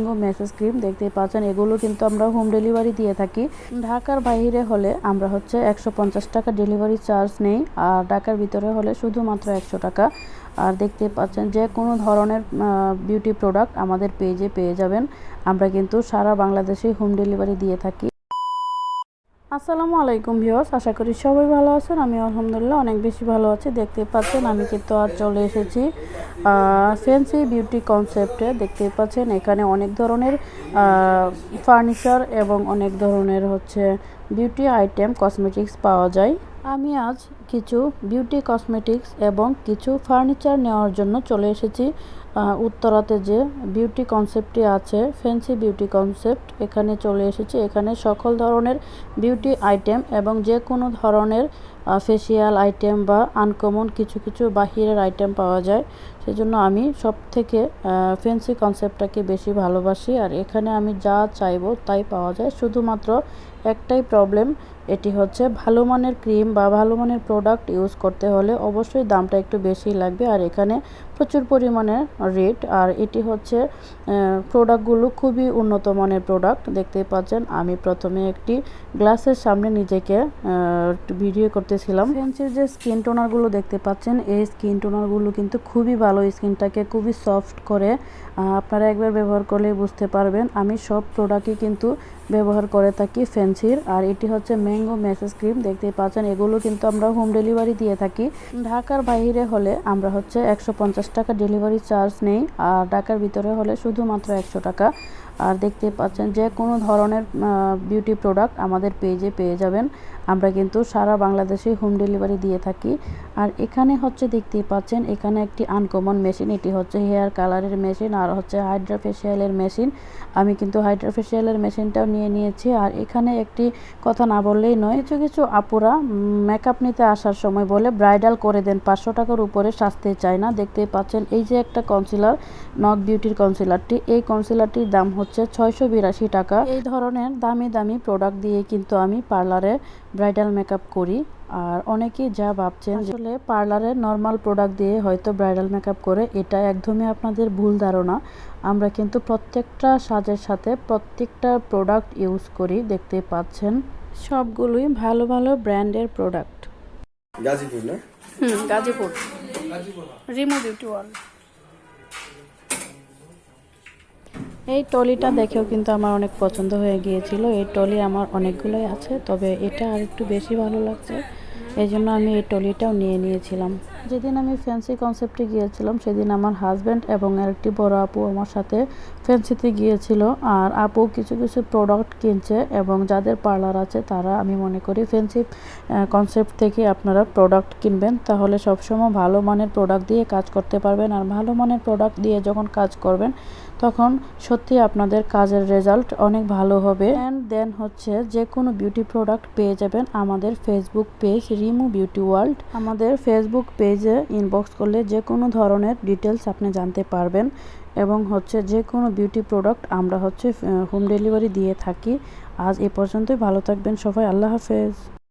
Mango message cream দেখতেই পাচ্ছেন, এগুলো কিন্তু আমরা হোম ডেলিভারি দিয়ে থাকি। ঢাকার বাইরে হলে আমরা হচ্ছে 150 টাকা ডেলিভারি চার্জ নেই, আর ঢাকার ভিতরে হলে শুধুমাত্র 100 টাকা। আর দেখতে পাচ্ছেন যে কোনো ধরনের বিউটি প্রোডাক্ট আমাদের পেজে পেয়ে যাবেন। আমরা কিন্তু সারা বাংলাদেশে হোম ডেলিভারি দিয়ে থাকি। আসসালামু আলাইকুম ভিউয়ার্স, আশা করি সবাই ভালো আছেন। আমি আলহামদুলিল্লাহ অনেক বেশি ভালো আছি। দেখতে পাচ্ছেন আমি কিন্তু আজ চলে এসেছি ফ্যান্সি বিউটি কনসেপ্টে। দেখতে পাচ্ছেন এখানে অনেক ধরনের ফার্নিচার এবং অনেক ধরনের হচ্ছে বিউটি আইটেম কসমেটিক্স পাওয়া যায়। আমি আজ কিছু বিউটি কসমেটিক্স এবং কিছু ফার্নিচার নেওয়ার জন্য চলে এসেছি উত্তরাতে যে বিউটি কনসেপ্টটি আছে, ফ্যান্সি বিউটি কনসেপ্ট, এখানে চলে এসেছি। এখানে সকল ধরনের বিউটি আইটেম এবং যে কোনো ধরনের ফেসিয়াল আইটেম বা আনকমন কিছু কিছু বাহিরের আইটেম পাওয়া যায়। সেজন্য আমি সব থেকে ফ্যান্সি কনসেপ্টটাকে বেশি ভালোবাসি। আর এখানে আমি যা চাইবো তাই পাওয়া যায়। শুধুমাত্র একটাই প্রবলেম, এটি হচ্ছে ভালো মানের ক্রিম বা ভালো মানের প্রোডাক্ট ইউজ করতে হলে অবশ্যই দামটা একটু বেশি লাগবে। আর এখানে প্রচুর পরিমাণে রেট, আর এটি হচ্ছে প্রোডাক্টগুলো খুবই উন্নত মানের প্রোডাক্ট। দেখতেই পাচ্ছেন আমি প্রথমে একটি গ্লাসের সামনে নিজেকে ভিডিও করতেছিলাম। ফ্যান্সির যে স্কিন টোনারগুলো দেখতে পাচ্ছেন, এই স্কিন টোনারগুলো কিন্তু খুবই ভালো, স্কিনটাকে খুবই সফট করে। আপনারা একবার ব্যবহার করলে বুঝতে পারবেন। আমি সব প্রোডাক্টই কিন্তু ব্যবহার করে থাকি ফ্যান্সির। আর এটি হচ্ছে ম্যাঙ্গো মেসেজ ক্রিম দেখতেই পাচ্ছেন, এগুলো কিন্তু আমরা হোম ডেলিভারি দিয়ে থাকি। ঢাকার বাইরে হলে আমরা হচ্ছে 150 টাকা ডেলিভারি চার্জ নেই, আর ঢাকার ভিতরে হলে শুধুমাত্র 100 টাকা। আর দেখতে পাচ্ছেন যে কোনো ধরনের বিউটি প্রোডাক্ট আমাদের পেজে পেয়ে যাবেন। আমরা কিন্তু সারা বাংলাদেশে হোম ডেলিভারি দিয়ে থাকি। আর এখানে হচ্ছে দেখতেই পাচ্ছেন এখানে একটি আনকমন মেশিন, এটি হচ্ছে হেয়ার কালারের মেশিন আর হচ্ছে হাইড্রা ফেশিয়ালের মেশিন। আমি কিন্তু হাইড্রা ফেশিয়ালের মেশিনটাও নিয়েছি। আর এখানে একটি কথা না বললেই নয়, কিছু কিছু আপুরা মেকআপ নিতে আসার সময় বলে ব্রাইডাল করে দেন, 500 টাকার উপরে সাজতে চায় না। দেখতেই পাচ্ছেন এই যে একটা কনসিলার, নক বিউটির কনসিলারটি, এই কনসিলারটির দাম হচ্ছে 682 টাকা। এই ধরনের দামি দামি প্রোডাক্ট দিয়ে কিন্তু আমি পার্লারে ব্রাইডাল মেকআপ করি। আর অনেকেই যা ভাবছেন আসলে পার্লারে নর্মাল প্রোডাক্ট দিয়ে হয়তো ব্রাইডাল মেকআপ করে, এটা একদমই আপনাদের ভুল ধারণা। আমরা কিন্তু প্রত্যেকটা সাজের সাথে প্রত্যেকটা প্রোডাক্ট ইউজ করি। দেখতে পাচ্ছেন সবগুলোই ভালো ভালো ব্র্যান্ডের প্রোডাক্ট। গাজীপুর না? Gazipur Rimo beauty world. এই টলিটা দেখেও কিন্তু আমার অনেক পছন্দ হয়ে গিয়েছিল। এই টলি আমার অনেকগুলোই আছে, তবে এটা আর একটু বেশি ভালো লাগছে, এই জন্য আমি এই টলিটাও নিয়েছিলাম। যেদিন আমি ফ্যান্সি কনসেপ্টে গিয়েছিলাম সেদিন আমার হাজব্যান্ড এবং আরেকটি বড় আপু আমার সাথে ফ্যান্সিতে গিয়েছিল। আর আপু কিছু কিছু প্রোডাক্ট কিনছে, এবং যাদের পার্লার আছে তারা আমি মনে করি ফ্যান্সি কনসেপ্ট থেকে আপনারা প্রোডাক্ট কিনবেন, তাহলে সবসময় ভালো মানের প্রোডাক্ট দিয়ে কাজ করতে পারবেন। আর ভালো মানের প্রোডাক্ট দিয়ে যখন কাজ করবেন তখন সত্যি আপনাদের কাজের রেজাল্ট অনেক ভালো হবে। অ্যান্ড দেন হচ্ছে যে কোনো বিউটি প্রোডাক্ট পেয়ে যাবেন আমাদের Facebook page Rimo beauty world. আমাদের ফেসবুক পেজে ইনবক্স করলে যে কোনো ধরনের ডিটেলস আপনি জানতে পারবেন, এবং হচ্ছে যে কোনো বিউটি প্রোডাক্ট আমরা হচ্ছে হোম ডেলিভারি দিয়ে থাকি। আজ এ পর্যন্তই, ভালো থাকবেন সবাই, আল্লাহ হাফেজ।